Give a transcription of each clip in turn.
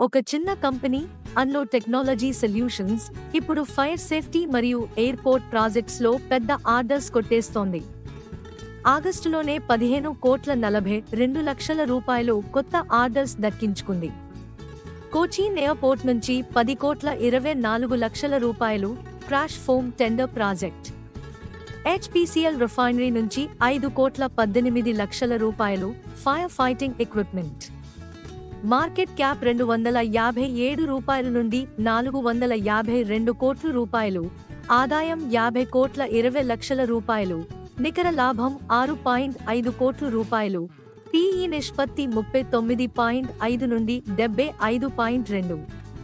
ఒక చిన్న company అన్లో technology solutions ఇప్పుడు ఫైర్ సేఫ్టీ మరియు ఎయిర్పోర్ట్ ప్రాజెక్ట్స్ లో పెద్ద ఆర్డర్స్ కొట్టేస్తోంది. ఆగస్టులోనే 15,42 లక్షల రూపాయలు కొత్త ఆర్డర్స్ దక్కించుకుంది. కోచిన్ ఎయిర్పోర్ట్ నుంచి 10,24 లక్షల రూపాయలు crash foam tender project. HPCL refinery నుంచి 5,18 లక్షల రూపాయలు fire fighting equipment. Market cap 257 రూపాయల నుండి 452 కోట్ల రూపాయలు, ఆదాయం 50,20 లక్షల రూపాయలు, నికర లాభం 6.5 కోట్ల రూపాయలు, పిఈ నిష్పత్తి 39.5 నుండి 75.2,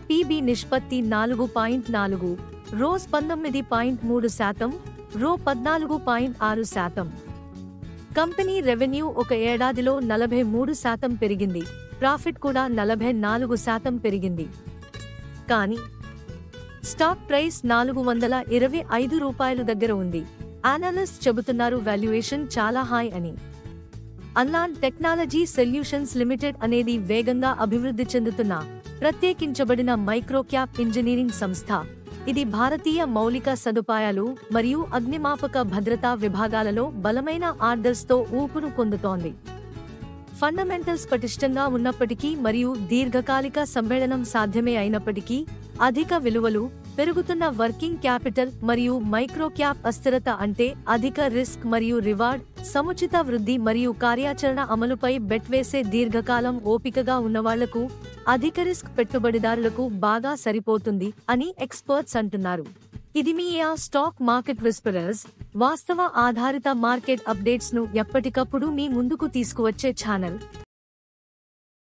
పిబి నిష్పత్తి 4.4, రోస్ 19.3%, రో 14.6%. కంపెనీ రెవెన్యూ ఒక ఏడాదిలో 43% పెరిగింది, ప్రాఫిట్ కూడా 44% పెరిగింది. కానీ స్టాక్ ప్రైస్ 425 రూపాయలు దగ్గర ఉంది. అనలిస్ట్ చెబుతున్నారు వాల్యుయేషన్ చాలా హై అని. అన్లాన్ టెక్నాలజీ సొల్యూషన్స్ లిమిటెడ్ అనేది వేగంగా అభివృద్ధి చెందుతున్న ప్రత్యేకించబడిన మైక్రో క్యాప్ ఇంజనీరింగ్ సంస్థ. ఇది భారతీయ మౌలిక సదుపాయాలు మరియు అగ్నిమాపక భద్రతా విభాగాలలో బలమైన ఆర్డర్స్తో ఊపును పొందుతోంది. ఫండమెంటల్స్ పటిష్టంగా ఉన్నప్పటికీ మరియు దీర్ఘకాలిక సమ్మేళనం సాధ్యమే అయినప్పటికీ, అధిక విలువలు, పెరుగుతున్న వర్కింగ్ క్యాపిటల్ మరియు మైక్రో క్యాప్ అస్థిరత అంటే అధిక రిస్క్ మరియు రివార్డ్, సముచిత వృద్ధి మరియు కార్యాచరణ అమలుపై బెట్ వేసే దీర్ఘకాలం ఓపికగా ఉన్నవాళ్లకు, అధిక రిస్క్ పెట్టుబడిదారులకు బాగా సరిపోతుంది అని ఎక్స్పర్ట్స్ అంటున్నారు. ఇది మీ స్టాక్ మార్కెట్ విస్పరర్స్, వాస్తవ ఆధారిత మార్కెట్ అప్డేట్స్ ను ఎప్పటికప్పుడు మీ ముందుకు తీసుకువచ్చే ఛానల్.